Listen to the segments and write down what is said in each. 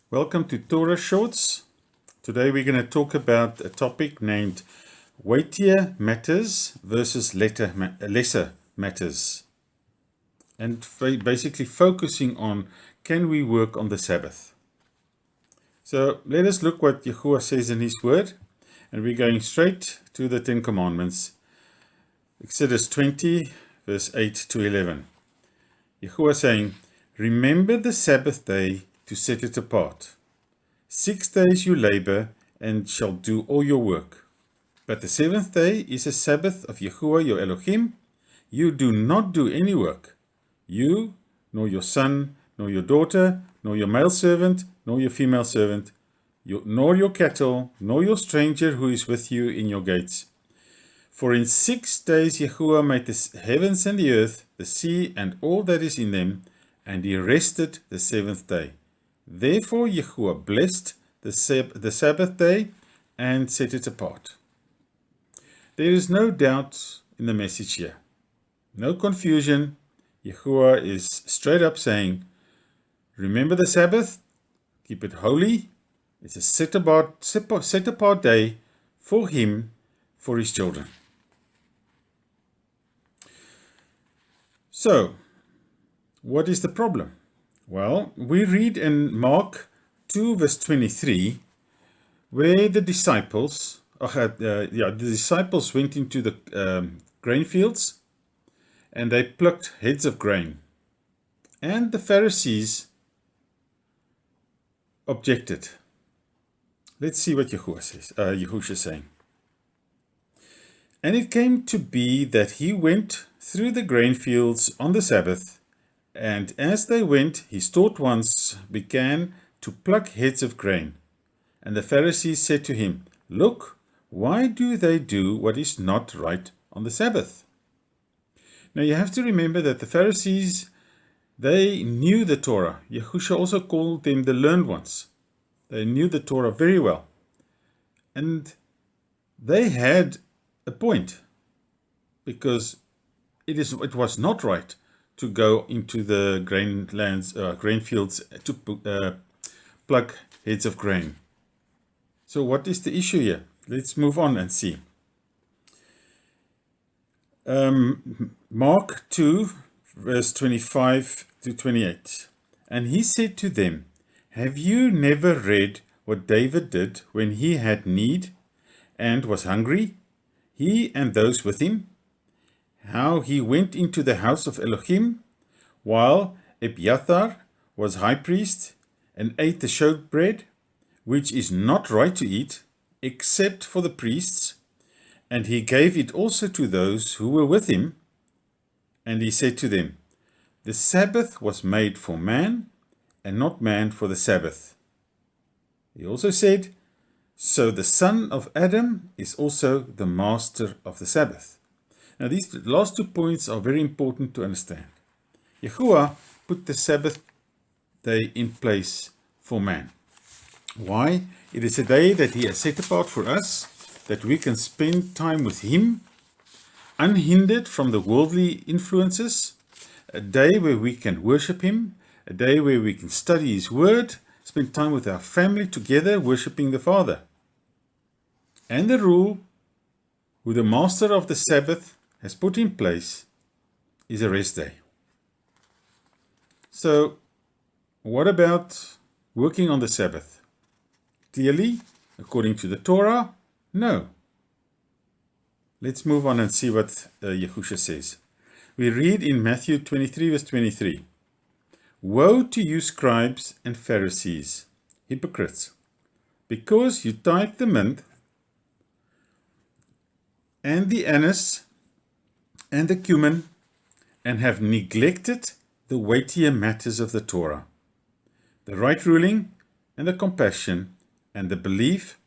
Welcome to Torah Shorts. Today we're going to talk about a topic named weightier matters versus lesser matters. And basically focusing on, can we work on the Sabbath? So let us look what Yahuah says in his word. And we're going straight to the Ten Commandments. Exodus 20 verse 8 to 11. Yahuah saying, "Remember the Sabbath day to set it apart. 6 days you labor and shall do all your work. But the seventh day is a Sabbath of Yahuah your Elohim. You do not do any work. You, nor your son, nor your daughter, nor your male servant, nor your female servant, nor your cattle, nor your stranger who is with you in your gates. For in 6 days Yahuah made the heavens and the earth, the sea and all that is in them, and he rested the seventh day. Therefore Yahuah blessed the Sabbath day and set it apart." There is no doubt in the message here. No confusion. Yahuah is straight up saying, remember the Sabbath, keep it holy. It's a set apart day for him, for his children. So, what is the problem? Well, we read in Mark 2 verse 23, where the disciples went into the grain fields and they plucked heads of grain. And the Pharisees objected. Let's see what Yahushua is saying. "And it came to be that he went through the grain fields on the Sabbath, and as they went, his taught ones began to pluck heads of grain. And the Pharisees said to him, 'Look, why do they do what is not right on the Sabbath?'" Now you have to remember that the Pharisees, they knew the Torah. Yahushua also called them the learned ones. They knew the Torah very well. And they had a point, because it was not right to go into the grain fields to pluck heads of grain. So what is the issue here? Let's move on and see. Mark 2 verse 25 to 28. "And he said to them, 'Have you never read what David did when he had need and was hungry, he and those with him? How he went into the house of Elohim while Abiathar was high priest and ate the showbread, which is not right to eat, except for the priests, and he gave it also to those who were with him. And he said to them, the Sabbath was made for man, and not man for the Sabbath.' He also said, so the son of Adam is also the master of the Sabbath." Now these last 2 points are very important to understand. Yahuah put the Sabbath day in place for man. Why? It is a day that he has set apart for us, that we can spend time with him, unhindered from the worldly influences, a day where we can worship him, a day where we can study his word, spend time with our family together, worshiping the Father. And the rule who the master of the Sabbath has put in place is a rest day. So, what about working on the Sabbath? Clearly, according to the Torah, no. Let's move on and see what Yahushua says. We read in Matthew 23 verse 23. "Woe to you scribes and Pharisees, hypocrites, because you tithe the mint and the anise and the cumin, and have neglected the weightier matters of the Torah, the right ruling and the compassion and the belief.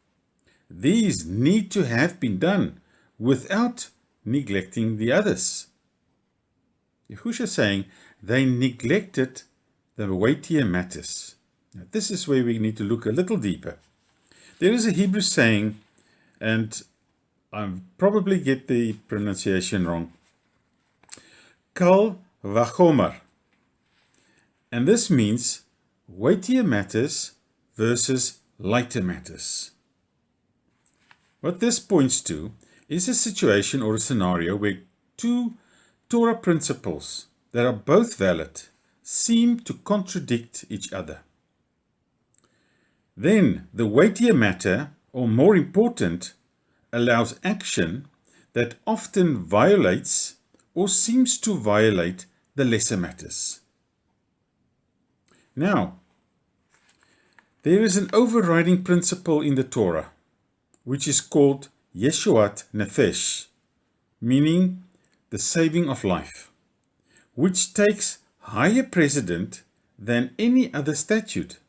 These need to have been done without neglecting the others." Yahushua is saying they neglected the weightier matters. Now, this is where we need to look a little deeper. There is a Hebrew saying, and I probably get the pronunciation wrong, Kal vachomer. And this means weightier matters versus lighter matters. What this points to is a situation or a scenario where two Torah principles that are both valid seem to contradict each other. Then the weightier matter, or more important, allows action that often violates or seems to violate the lesser matters. Now, there is an overriding principle in the Torah, which is called Yeshuat Nefesh, meaning the saving of life, which takes higher precedent than any other statute,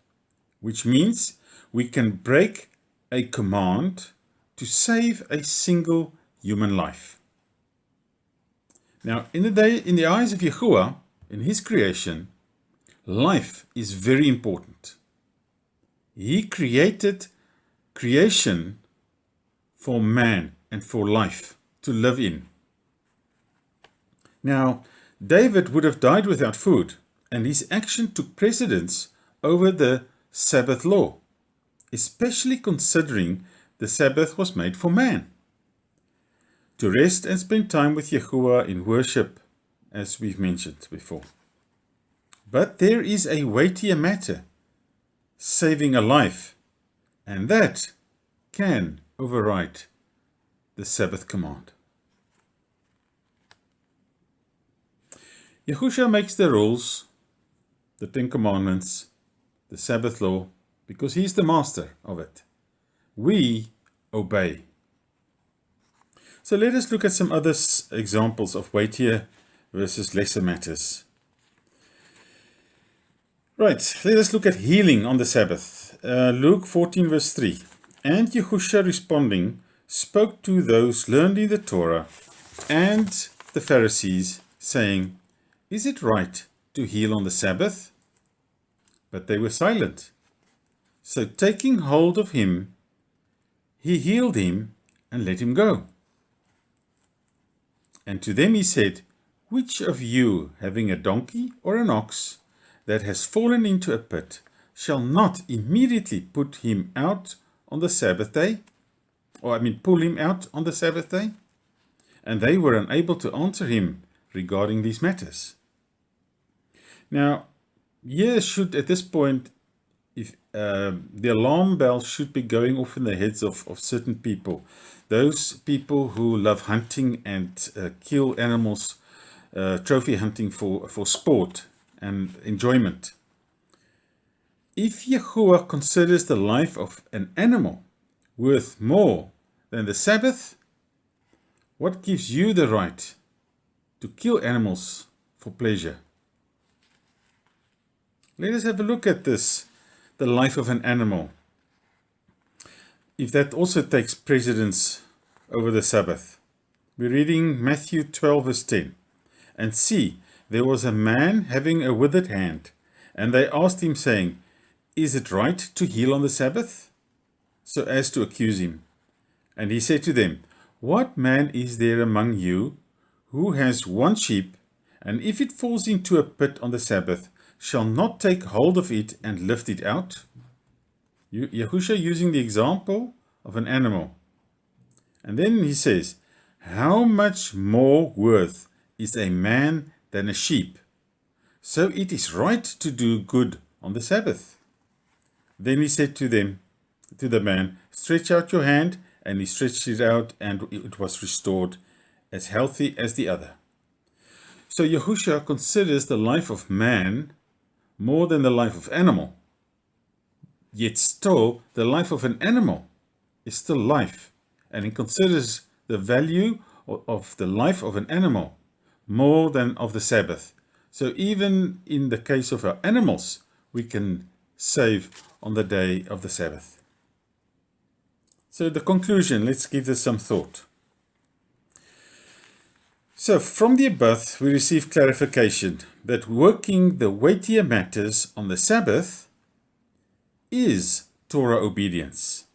which means we can break a command to save a single human life. Now, in the eyes of Yahuah, in his creation, life is very important. He created creation for man and for life to live in. Now, David would have died without food, and his action took precedence over the Sabbath law, especially considering the Sabbath was made for man, to rest and spend time with Yahuah in worship, as we've mentioned before. But there is a weightier matter, saving a life, and that can override the Sabbath command. Yahushua makes the rules, the Ten Commandments, the Sabbath law, because he's the master of it. We obey. So let us look at some other examples of weightier versus lesser matters. Right, let us look at healing on the Sabbath. Luke 14 verse 3. And Yahushua responding spoke to those learned in the Torah and the Pharisees, saying, Is it right to heal on the Sabbath? But they were silent. So taking hold of him, he healed him and let him go. And to them he said, Which of you, having a donkey or an ox that has fallen into a pit, shall not immediately put him out on the Sabbath day? Pull him out on the Sabbath day? And they were unable to answer him regarding these matters. Now, here should, at this point, if the alarm bell should be going off in the heads of certain people. Those people who love hunting and kill animals, trophy hunting for sport and enjoyment. If Yahuah considers the life of an animal worth more than the Sabbath, what gives you the right to kill animals for pleasure? Let us have a look at this, the life of an animal. If that also takes precedence over the Sabbath. We're reading Matthew 12 verse 10. And see, there was a man having a withered hand, and they asked him, saying, Is it right to heal on the Sabbath? So as to accuse him. And he said to them, What man is there among you who has one sheep, and if it falls into a pit on the Sabbath, shall not take hold of it and lift it out? Yahushua using the example of an animal. And then he says, How much more worth is a man than a sheep? So it is right to do good on the Sabbath. Then he said to the man, Stretch out your hand. And he stretched it out, and it was restored as healthy as the other. So Yahushua considers the life of man more than the life of animal. Yet still, the life of an animal is still life. And he considers the value of the life of an animal more than of the Sabbath. So even in the case of our animals, we can save on the day of the Sabbath. So the conclusion, let's give this some thought. So from the above, we receive clarification that working the weightier matters on the Sabbath is Torah obedience.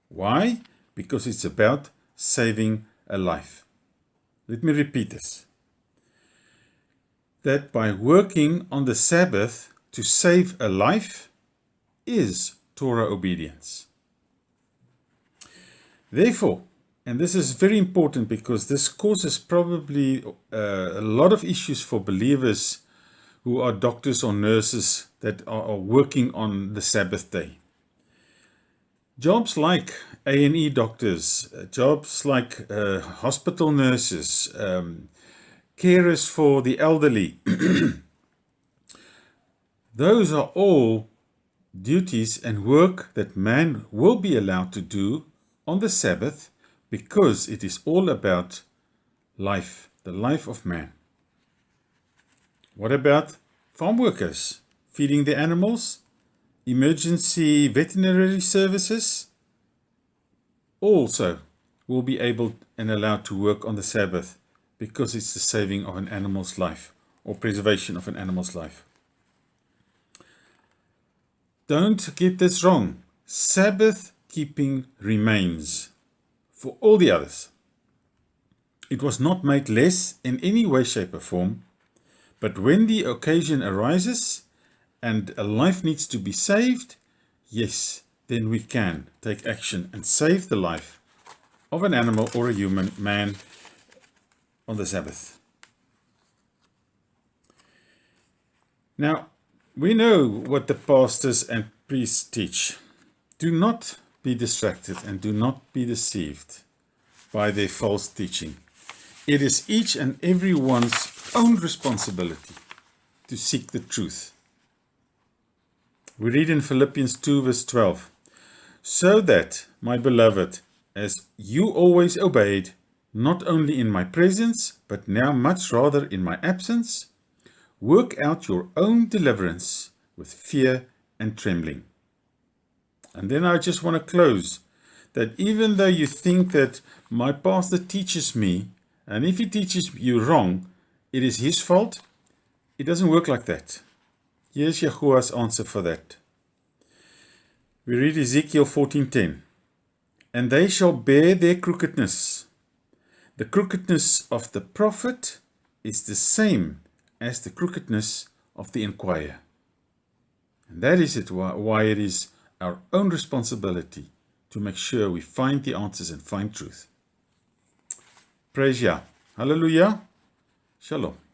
Why? Because it's about saving a life. Let me repeat this. That by working on the Sabbath to save a life is Torah obedience. Therefore, and this is very important because this causes probably a lot of issues for believers who are doctors or nurses that are working on the Sabbath day. Jobs like A&E doctors, jobs like hospital nurses, carers for the elderly, those are all duties and work that man will be allowed to do on the Sabbath because it is all about life, the life of man. What about farm workers, feeding the animals, emergency veterinary services? Also will be able and allowed to work on the Sabbath because it's the saving of an animal's life or preservation of an animal's life. Don't get this wrong. Sabbath keeping remains for all the others. It was not made less in any way, shape or form, but when the occasion arises and a life needs to be saved, yes, then we can take action and save the life of an animal or a human man on the Sabbath. Now, we know what the pastors and priests teach. Do not be distracted and do not be deceived by their false teaching. It is each and every one's own responsibility to seek the truth. We read in Philippians 2 verse 12, "So that, my beloved, as you always obeyed, not only in my presence, but now much rather in my absence, work out your own deliverance with fear and trembling." And then I just want to close that even though you think that my pastor teaches me, and if he teaches you wrong, it is his fault, it doesn't work like that. Here's Yahuah's answer for that. We read Ezekiel 14:10. "And they shall bear their crookedness. The crookedness of the prophet is the same as the crookedness of the inquirer." And that is it, why it is our own responsibility to make sure we find the answers and find truth. Praise Yah. Hallelujah. Shalom.